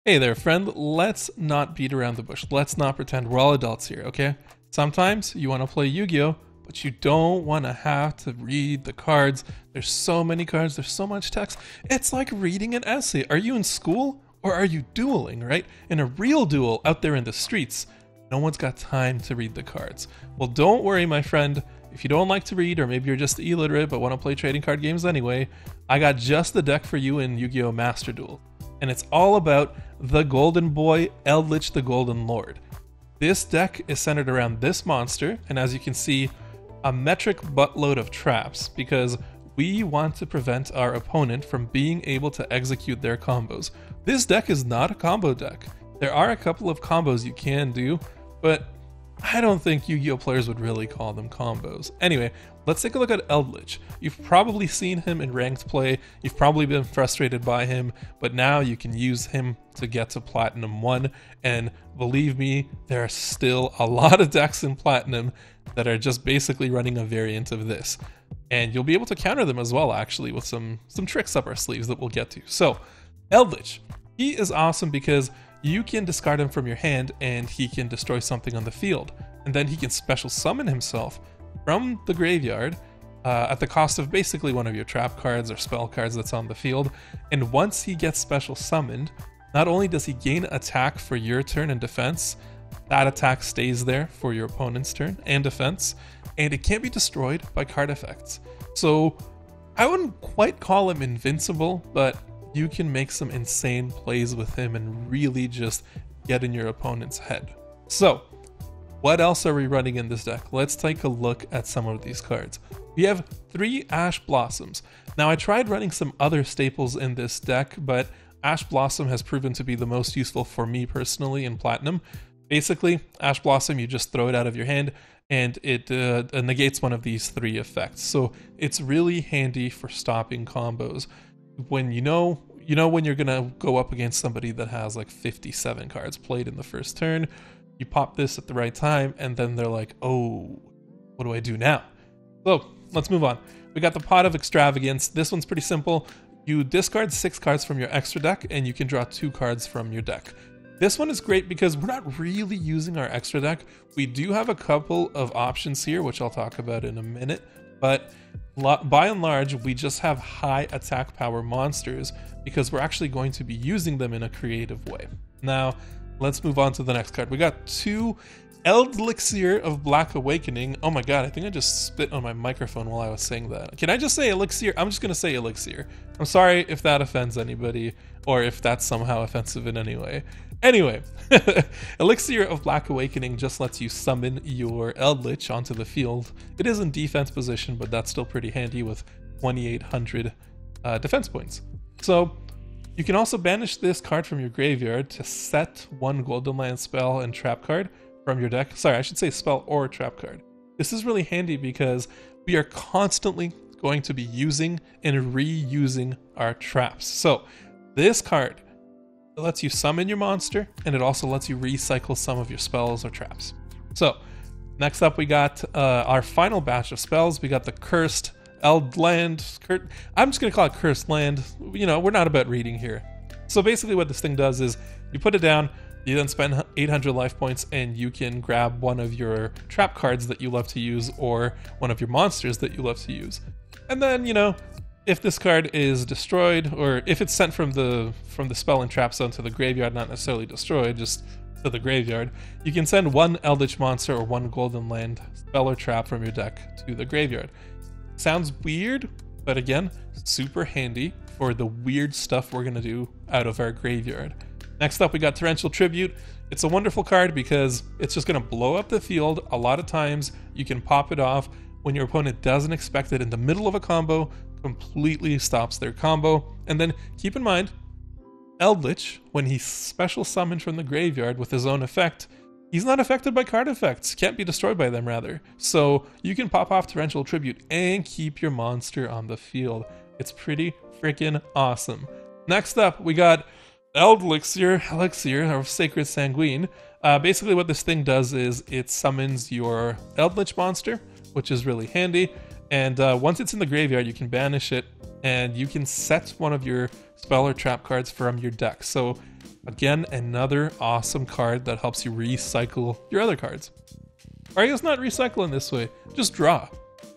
Hey there, friend. Let's not beat around the bush. Let's not pretend we're all adults here, okay? Sometimes you want to play Yu-Gi-Oh, but you don't want to have to read the cards. There's so many cards, there's so much text. It's like reading an essay. Are you in school or are you dueling, right? In a real duel out there in the streets, no one's got time to read the cards. Well, don't worry, my friend. If you don't like to read, or maybe you're just illiterate but want to play trading card games anyway, I got just the deck for you in Yu-Gi-Oh! Master Duel. And it's all about the Golden Boy, Eldritch the Golden Lord. This deck is centered around this monster, and as you can see, a metric buttload of traps, because we want to prevent our opponent from being able to execute their combos. This deck is not a combo deck. There are a couple of combos you can do, but I don't think Yu-Gi-Oh! Players would really call them combos. Anyway, let's take a look at Eldritch. You've probably seen him in ranked play, you've probably been frustrated by him, but now you can use him to get to Platinum 1, and believe me, there are still a lot of decks in Platinum that are just basically running a variant of this. And you'll be able to counter them as well, actually, with some tricks up our sleeves that we'll get to. So, Eldritch, he is awesome because you can discard him from your hand and he can destroy something on the field. And then he can special summon himself from the graveyard at the cost of basically one of your trap cards or spell cards that's on the field. And once he gets special summoned, not only does he gain attack for your turn and defense, that attack stays there for your opponent's turn and defense, and it can't be destroyed by card effects. So I wouldn't quite call him invincible, but you can make some insane plays with him and really just get in your opponent's head. So, what else are we running in this deck? Let's take a look at some of these cards. We have 3 Ash Blossoms. Now, I tried running some other staples in this deck, but Ash Blossom has proven to be the most useful for me personally in Platinum. Basically, Ash Blossom, you just throw it out of your hand, and it negates one of these 3 effects. So, it's really handy for stopping combos. When you know when you're gonna go up against somebody that has like 57 cards played in the first turn, you pop this at the right time, and then they're like, oh, what do I do now? So let's move on. We got the Pot of Extravagance. This one's pretty simple. You discard 6 cards from your extra deck, and you can draw 2 cards from your deck. This one is great because we're not really using our extra deck. We do have a couple of options here, which I'll talk about in a minute, but by and large, we just have high attack power monsters because we're actually going to be using them in a creative way. Now, let's move on to the next card. We got 2 Elixir of Black Awakening. Oh my god, I think I just spit on my microphone while I was saying that. Can I just say Elixir? I'm just going to say Elixir. I'm sorry if that offends anybody or if that's somehow offensive in any way. Anyway, Elixir of Black Awakening just lets you summon your Eldritch onto the field. It is in defense position, but that's still pretty handy with 2,800 defense points. So you can also banish this card from your graveyard to set 1 Golden Land spell and trap card from your deck. Sorry, I should say spell or trap card. This is really handy because we are constantly going to be using and reusing our traps. So this card, it lets you summon your monster, and it also lets you recycle some of your spells or traps. So, next up we got our final batch of spells. We got the Cursed Land. I'm just going to call it Cursed Land. You know, we're not about reading here. So basically what this thing does is, you put it down, you then spend 800 life points, and you can grab one of your trap cards that you love to use, or one of your monsters that you love to use. And then, you know, if this card is destroyed, or if it's sent from the spell and trap zone to the graveyard, not necessarily destroyed, just to the graveyard, you can send 1 Eldritch monster or 1 Golden Land spell or trap from your deck to the graveyard. Sounds weird, but again, super handy for the weird stuff we're gonna do out of our graveyard. Next up, we got Torrential Tribute. It's a wonderful card because it's just gonna blow up the field. A lot of times, you can pop it off when your opponent doesn't expect it in the middle of a combo, completely stops their combo. And then keep in mind, Eldritch, when he's special summoned from the graveyard with his own effect, he's not affected by card effects, can't be destroyed by them rather. So you can pop off Torrential Tribute and keep your monster on the field. It's pretty freaking awesome. Next up, we got Elixir of Sacred Sanguine. Basically what this thing does is it summons your Eldritch monster, which is really handy. And once it's in the graveyard, you can banish it, and you can set one of your spell or trap cards from your deck. So Again, another awesome card that helps you recycle your other cards. Or I guess not recycle in this way, just draw.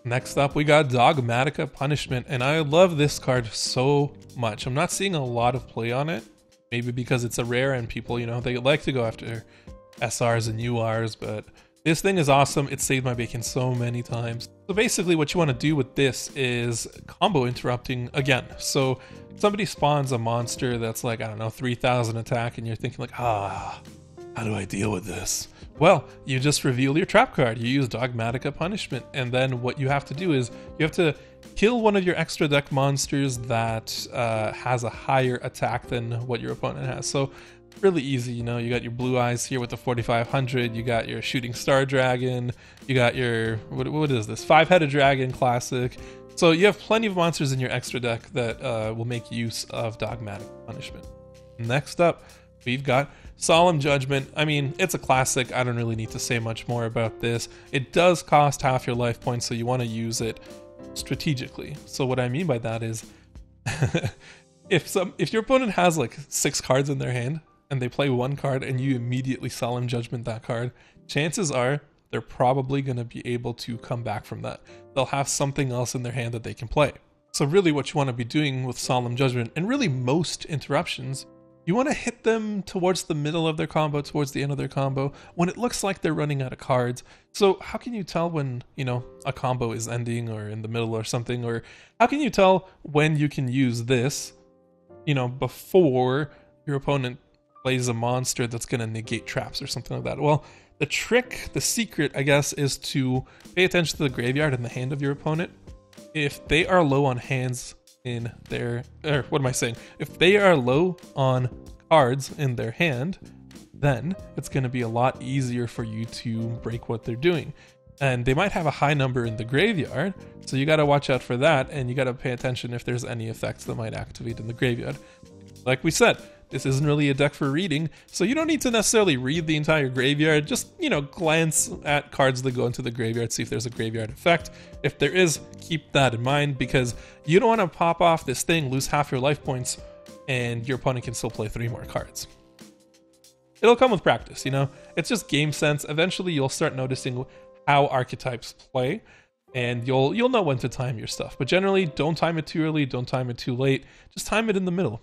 Next up, we got Dogmatika Punishment, and I love this card so much. I'm not seeing a lot of play on it, maybe because it's a rare and people, you know, they like to go after SRs and URs, but this thing is awesome. It saved my bacon so many times. So basically what you want to do with this is combo interrupting again. So somebody spawns a monster that's like, I don't know, 3,000 attack, and you're thinking like, how do I deal with this? Well, you just reveal your trap card. You use Dogmatika Punishment, and then what you have to do is you have to kill one of your extra deck monsters that has a higher attack than what your opponent has. So really easy, you know, you got your Blue Eyes here with the 4500, you got your Shooting Star Dragon, you got your, what is this, 5-headed dragon classic. So you have plenty of monsters in your extra deck that will make use of Dogmatika Punishment. Next up, we've got Solemn Judgment. I mean, it's a classic. I don't really need to say much more about this. It does cost half your life points, so you want to use it strategically. So what I mean by that is if your opponent has like 6 cards in their hand and they play 1 card and you immediately Solemn Judgment that card, chances are they're probably going to be able to come back from that. They'll have something else in their hand that they can play. So really what you want to be doing with Solemn Judgment, and really most interruptions, you want to hit them towards the middle of their combo, towards the end of their combo, when it looks like they're running out of cards. So how can you tell when, you know, a combo is ending or in the middle or something? Or how can you tell when you can use this, you know, before your opponent plays a monster that's going to negate traps or something like that? Well, the trick, the secret, I guess, is to pay attention to the graveyard and the hand of your opponent. If they are low on hands in their, or what am I saying? If they are low on cards in their hand, then it's going to be a lot easier for you to break what they're doing. And they might have a high number in the graveyard, so you got to watch out for that, and you got to pay attention if there's any effects that might activate in the graveyard. Like we said, this isn't really a deck for reading, so you don't need to necessarily read the entire graveyard. Just, you know, glance at cards that go into the graveyard, see if there's a graveyard effect. If there is, keep that in mind, because you don't want to pop off this thing, lose half your life points, and your opponent can still play 3 more cards. It'll come with practice, you know? It's just game sense. Eventually you'll start noticing how archetypes play, and you'll know when to time your stuff. But generally, don't time it too early, don't time it too late, just time it in the middle.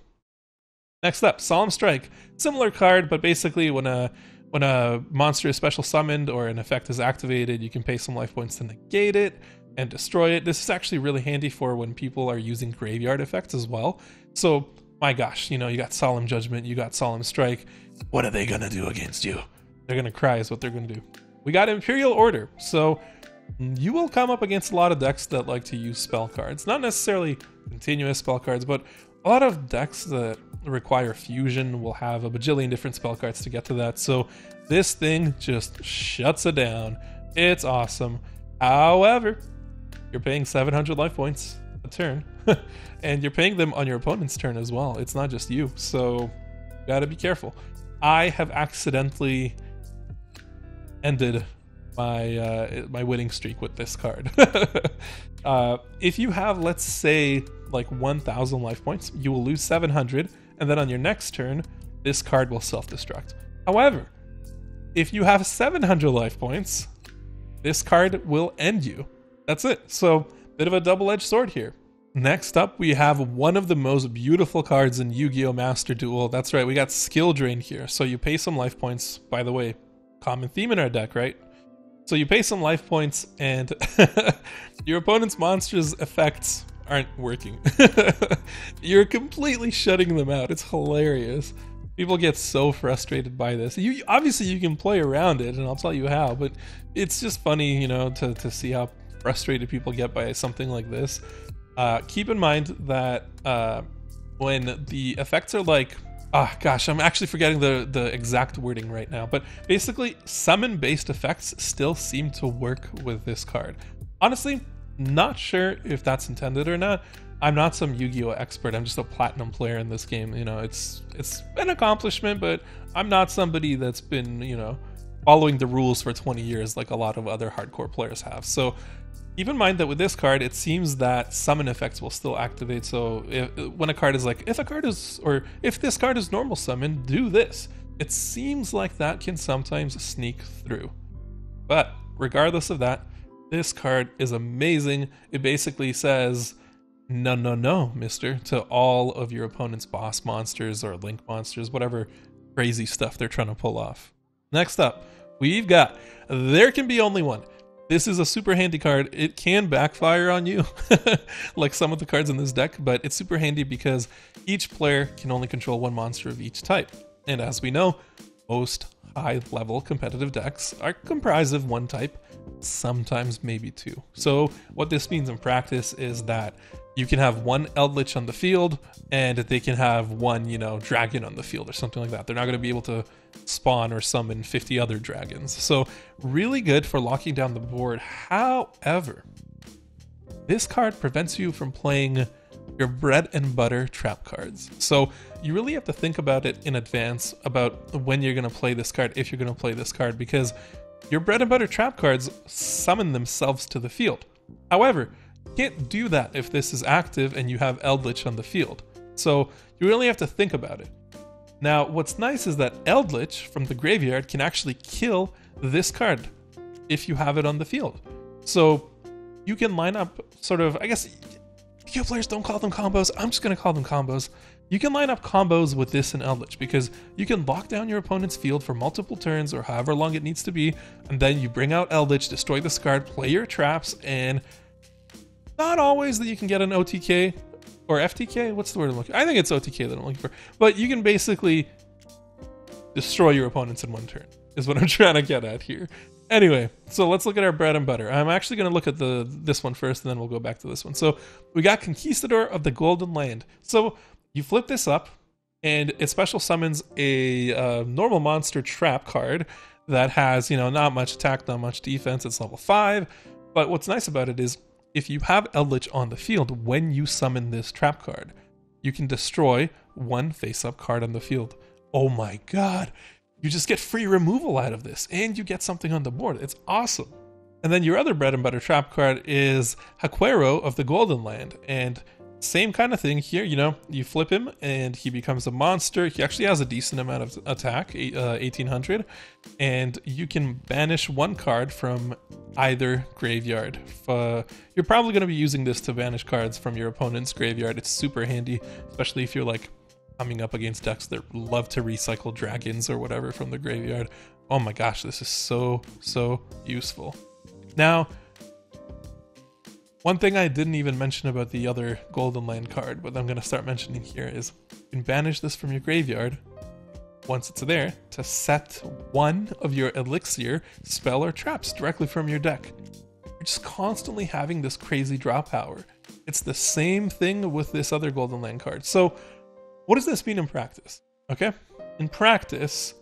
Next up, Solemn Strike. Similar card, but basically when a monster is special summoned or an effect is activated, you can pay some life points to negate it and destroy it. This is actually really handy for when people are using graveyard effects as well. So, my gosh, you know, you got Solemn Judgment, you got Solemn Strike. What are they gonna do against you? They're gonna cry is what they're gonna do. We got Imperial Order. So, you will come up against a lot of decks that like to use spell cards. Not necessarily continuous spell cards, but a lot of decks that require fusion will have a bajillion different spell cards to get to that. So this thing just shuts it down. It's awesome. However, you're paying 700 life points a turn, and you're paying them on your opponent's turn as well. It's not just you, so you gotta be careful. I have accidentally ended my winning streak with this card. If you have, let's say, like 1,000 life points, you will lose 700, and then on your next turn, this card will self-destruct. However, if you have 700 life points, this card will end you. That's it. So, bit of a double-edged sword here. Next up, we have one of the most beautiful cards in Yu-Gi-Oh! Master Duel. That's right, we got Skill Drain here. So you pay some life points. By the way, common theme in our deck, right? So you pay some life points, and your opponent's monster's effects aren't working. You're completely shutting them out. It's hilarious. People get so frustrated by this. Obviously you can play around it, and I'll tell you how, but it's just funny, you know, to see how frustrated people get by something like this. Keep in mind that when the effects are like, gosh, I'm actually forgetting the exact wording right now, but basically summon-based effects still seem to work with this card. Honestly, not sure if that's intended or not. I'm not some Yu-Gi-Oh! Expert. I'm just a platinum player in this game. You know, it's an accomplishment, but I'm not somebody that's been, you know, following the rules for 20 years like a lot of other hardcore players have. So keep in mind that with this card, it seems that summon effects will still activate. So when a card is like, if this card is normal summon, do this. It seems like that can sometimes sneak through. But regardless of that, this card is amazing. It basically says, no, no, no, mister, to all of your opponent's boss monsters or link monsters, whatever crazy stuff they're trying to pull off. Next up, we've got There Can Be Only One. This is a super handy card. It can backfire on you, like some of the cards in this deck, but it's super handy because each player can only control one monster of each type. And as we know, most high-level competitive decks are comprised of one type, sometimes maybe two. So what this means in practice is that you can have one Eldritch on the field, and they can have one, dragon on the field or something like that. They're not going to be able to spawn or summon 50 other dragons. So really good for locking down the board. However, this card prevents you from playing your bread and butter trap cards. So you really have to think about it in advance about when you're going to play this card, if you're going to play this card, because your bread and butter trap cards summon themselves to the field. However, you can't do that if this is active and you have Eldritch on the field. So you really have to think about it. Now, what's nice is that Eldritch from the graveyard can actually kill this card if you have it on the field. So you can line up sort of, I guess, Yu-Gi-Oh players don't call them combos. I'm just going to call them combos. You can line up combos with this and Eldritch because you can lock down your opponent's field for multiple turns or however long it needs to be, and then you bring out Eldritch, destroy this card, play your traps, and not always that you can get an OTK or FTK. What's the word I'm looking for? I think it's OTK that I'm looking for. But you can basically destroy your opponents in one turn, is what I'm trying to get at here. Anyway, so let's look at our bread and butter. I'm actually going to look at this one first, and then we'll go back to this one. So we got Conquistador of the Golden Land. So you flip this up, and it special summons a normal monster trap card that has, not much attack, not much defense. It's level 5. But what's nice about it is if you have Eldritch on the field when you summon this trap card, you can destroy one face-up card on the field. Oh my god. You just get free removal out of this, and you get something on the board. It's awesome. And then your other bread and butter trap card is Haquero of the Golden Land. And same kind of thing here, you flip him and he becomes a monster. He actually has a decent amount of attack, 1800. And you can banish one card from either graveyard. You're probably going to be using this to banish cards from your opponent's graveyard. It's super handy, especially if you're like coming up against decks that love to recycle dragons or whatever from the graveyard. Oh my gosh, this is so useful. Now, one thing I didn't even mention about the other Golden Land card, but I'm going to start mentioning here, is you can banish this from your graveyard once it's there to set one of your elixir, spell, or traps directly from your deck. You're just constantly having this crazy draw power. It's the same thing with this other Golden Land card. So what does this mean in practice? Okay, in practice,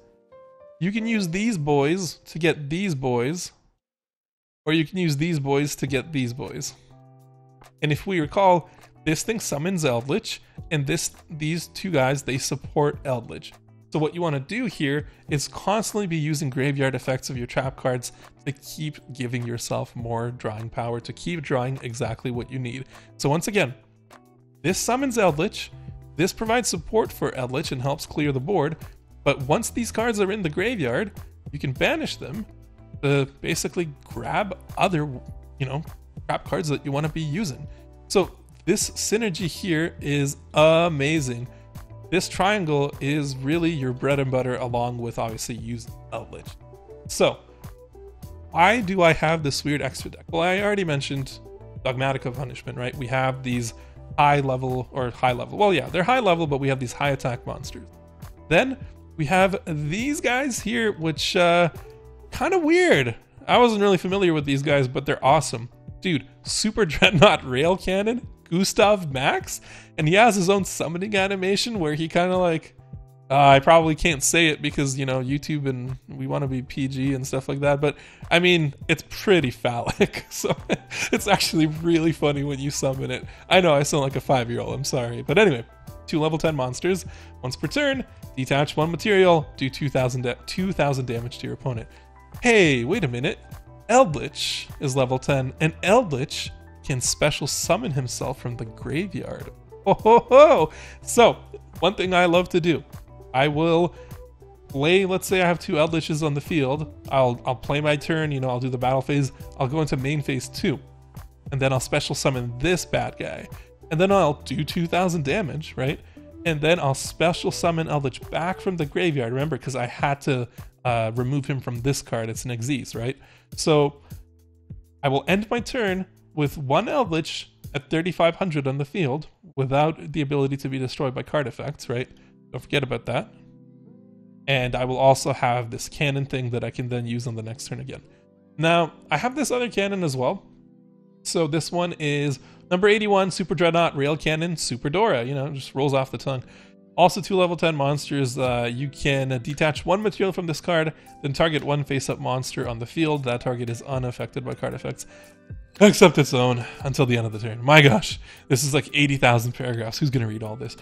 you can use these boys to get these boys, or you can use these boys to get these boys. And if we recall, this thing summons Eldritch, and these two guys, they support Eldritch. So what you want to do here is constantly be using graveyard effects of your trap cards to keep giving yourself more drawing power, to keep drawing exactly what you need. So once again, this summons Eldritch, this provides support for Eldritch and helps clear the board, but once these cards are in the graveyard, you can banish them to basically grab other, trap cards that you want to be using. So this synergy here is amazing. This triangle is really your bread and butter, along with obviously using Eldritch. So why do I have this weird extra deck? Well, I already mentioned Dogmatic Punishment, right? We have these high level, well, yeah, they're high level, but we have these high attack monsters. Then we have these guys here, which kind of weird. I wasn't really familiar with these guys, but they're awesome. Dude, Super Dreadnought Rail Cannon, Gustav Max, and he has his own summoning animation where he kind of like, I probably can't say it because, YouTube and we want to be PG and stuff like that, but I mean, it's pretty phallic, so it's actually really funny when you summon it. I know I sound like a 5-year-old, I'm sorry, but anyway, 2 level 10 monsters, once per turn, detach 1 material, do 2000 damage to your opponent. Hey, wait a minute. Eldritch is level 10, and Eldritch can special summon himself from the graveyard. Oh ho ho! So, one thing I love to do, I will play, let's say I have 2 Eldritches on the field, I'll play my turn, you know, I'll do the battle phase, I'll go into main phase 2, and then I'll special summon this bad guy, and then I'll do 2,000 damage, right? And then I'll special summon Eldritch back from the graveyard, remember, because I had to remove him from this card, it's an Xyz, right? So I will end my turn with 1 Eldritch at 3,500 on the field without the ability to be destroyed by card effects, right? Don't forget about that. And I will also have this cannon thing that I can then use on the next turn again. Now, I have this other cannon as well. So this one is number 81, Super Dreadnought Rail Cannon Super Dora. You know, just rolls off the tongue. Also 2 level 10 monsters. You can detach 1 material from this card, then target 1 face-up monster on the field. That target is unaffected by card effects, except its own, until the end of the turn. My gosh, this is like 80,000 paragraphs. Who's going to read all this?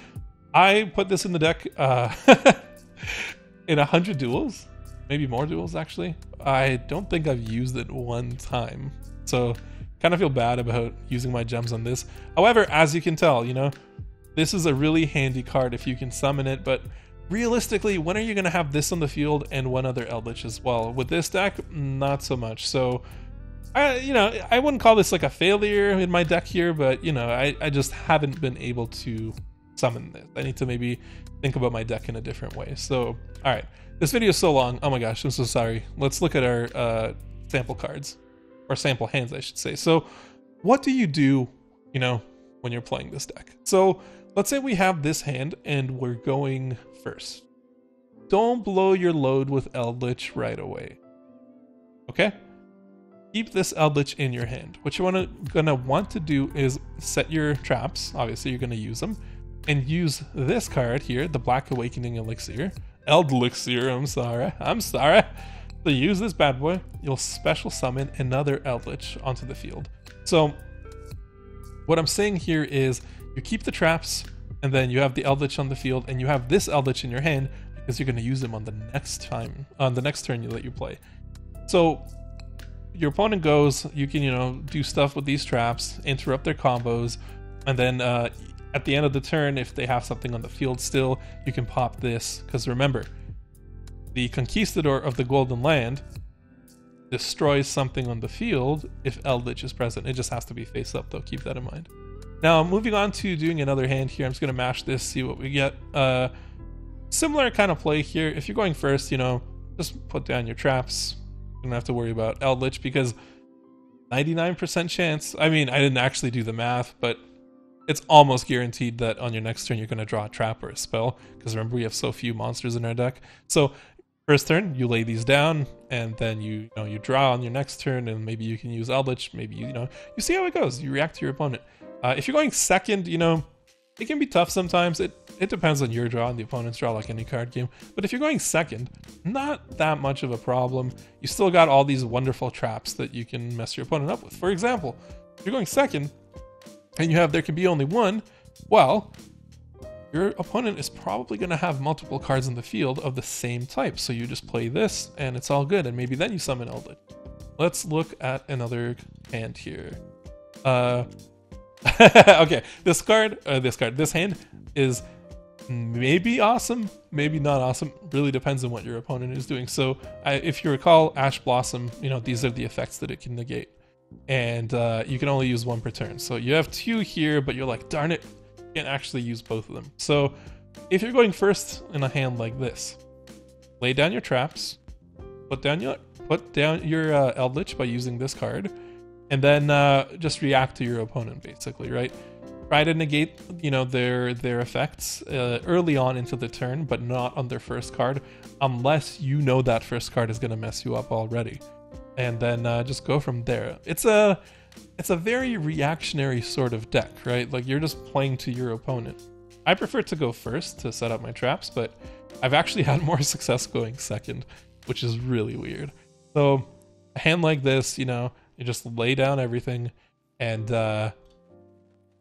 I put this in the deck in 100 duels, maybe more duels actually. I don't think I've used it one time, so kind of feel bad about using my gems on this. However, as you can tell, you know, this is a really handy card if you can summon it, but realistically, when are you going to have this on the field and 1 other Eldritch as well? With this deck, not so much. So, you know, I wouldn't call this like a failure in my deck here, but, you know, I just haven't been able to summon this. I need to maybe think about my deck in a different way. So, all right, this video is so long. Oh my gosh, I'm so sorry. Let's look at our sample cards, or sample hands, I should say. So, what do you do, you know, when you're playing this deck? So, let's say we have this hand and we're going first. Don't blow your load with Eldritch right away. Okay? Keep this Eldritch in your hand. What you're gonna want to do is set your traps. Obviously, you're gonna use them. And use this card here, the Black Awakening Elixir. Eldlixir, I'm sorry. So use this bad boy, you'll special summon another Eldritch onto the field. So what I'm saying here is you keep the traps, and then you have the Eldritch on the field, and you have this Eldritch in your hand because you're going to use them on the next turn you let you play. So your opponent goes, you can, you know, do stuff with these traps, interrupt their combos, and then at the end of the turn, if they have something on the field still, you can pop this. Because remember, the Conquistador of the Golden Land destroys something on the field if Eldritch is present. It just has to be face up though, keep that in mind. Now, moving on to doing another hand here, I'm just going to mash this, see what we get. Similar kind of play here. If you're going first, you know, just put down your traps. You don't have to worry about Eldritch because 99% chance, I mean, I didn't actually do the math, but it's almost guaranteed that on your next turn you're going to draw a trap or a spell, because remember, we have so few monsters in our deck. So first turn, you lay these down, and then you draw on your next turn, and maybe you can use Eldritch, maybe you see how it goes. You react to your opponent. If you're going second, you know, it can be tough sometimes. It depends on your draw and the opponent's draw, like any card game. But if you're going second, not that much of a problem. You still got all these wonderful traps that you can mess your opponent up with. For example, if you're going second, and you have there can be only 1, well, your opponent is probably going to have multiple cards in the field of the same type. So you just play this and it's all good. And maybe then you summon Eldritch. Let's look at another hand here. Okay, this hand is maybe awesome, maybe not awesome. Really depends on what your opponent is doing. So if you recall Ash Blossom, you know, these are the effects that it can negate. And you can only use 1 per turn. So you have 2 here, but you're like, darn it, you can't actually use both of them. So if you're going first in a hand like this, lay down your traps, put down your Eldritch by using this card, and then just react to your opponent, basically, right? Try to negate, you know, their effects early on into the turn, but not on their first card, unless you know that first card is going to mess you up already. And then just go from there. It's a very reactionary sort of deck, right? Like, you're just playing to your opponent. I prefer to go first to set up my traps, but I've actually had more success going second, which is really weird. So a hand like this, you know, you just lay down everything, and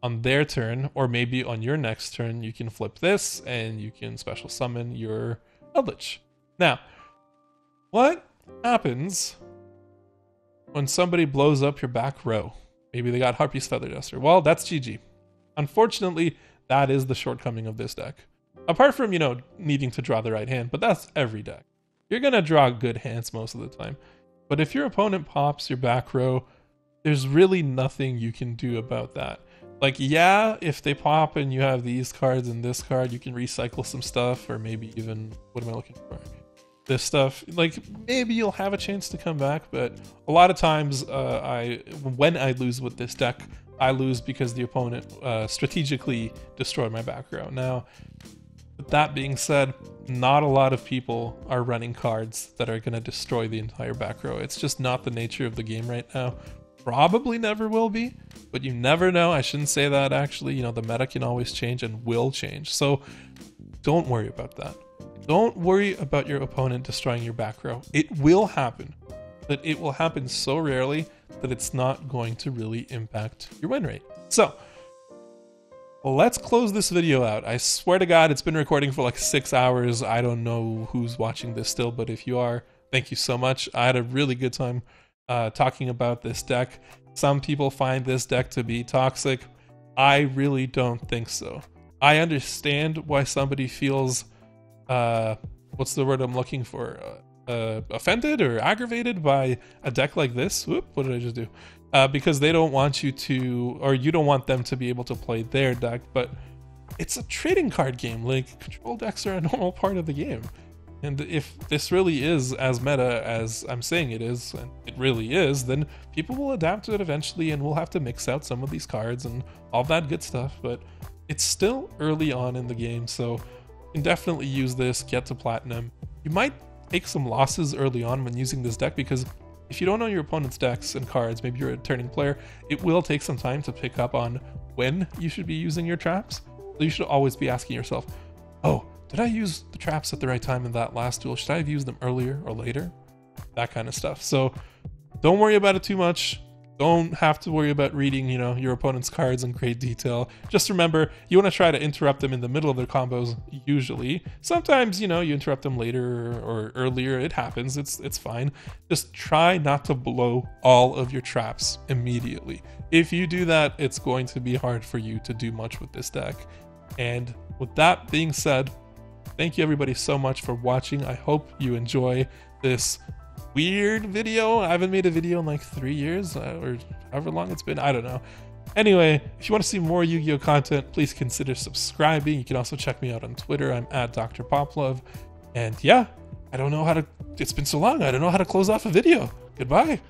on their turn, or maybe on your next turn, you can flip this and you can special summon your Eldritch. Now, what happens when somebody blows up your back row. Maybe they got Harpy's Feather Duster. Well, that's GG. Unfortunately, that is the shortcoming of this deck. Apart from, you know, needing to draw the right hand, but that's every deck. You're going to draw good hands most of the time. But if your opponent pops your back row, there's really nothing you can do about that. Like, yeah, if they pop and you have these cards and this card, you can recycle some stuff, or maybe even, what am I looking for? This stuff. Like, maybe you'll have a chance to come back, but a lot of times when I lose with this deck, I lose because the opponent strategically destroyed my back row. Now, with that being said, not a lot of people are running cards that are going to destroy the entire back row. It's just not the nature of the game right now. Probably never will be, but you never know. I shouldn't say that, actually. You know, the meta can always change and will change. So don't worry about that. Don't worry about your opponent destroying your back row. It will happen, but it will happen so rarely that it's not going to really impact your win rate. So let's close this video out. I swear to God, it's been recording for like 6 hours. I don't know who's watching this still, but if you are, thank you so much. I had a really good time talking about this deck. Some people find this deck to be toxic. I really don't think so. I understand why somebody feels, what's the word I'm looking for? Offended or aggravated by a deck like this. Whoop, what did I just do? Because they don't want you to, or you don't want them to be able to play their deck, but it's a trading card game. Like, control decks are a normal part of the game. And if this really is as meta as I'm saying it is, and it really is, then people will adapt to it eventually, and we'll have to mix out some of these cards and all that good stuff. But it's still early on in the game, so you can definitely use this, get to platinum. You might take some losses early on when using this deck, because if you don't know your opponent's decks and cards, maybe you're a turning player, it will take some time to pick up on when you should be using your traps. So you should always be asking yourself, oh, did I use the traps at the right time in that last duel? Should I have used them earlier or later? That kind of stuff. So don't worry about it too much. Don't have to worry about reading, you know, your opponent's cards in great detail. Just remember, you want to try to interrupt them in the middle of their combos, usually. Sometimes, you know, you interrupt them later or earlier. It happens. It's fine. Just try not to blow all of your traps immediately. If you do that, it's going to be hard for you to do much with this deck. And with that being said, thank you everybody so much for watching. I hope you enjoy this weird video. I haven't made a video in like 3 years or however long it's been. I don't know. Anyway, if you want to see more Yu-Gi-Oh content, please consider subscribing. You can also check me out on Twitter. I'm at Dr. Poplove. And yeah, I don't know how to, it's been so long. I don't know how to close off a video. Goodbye.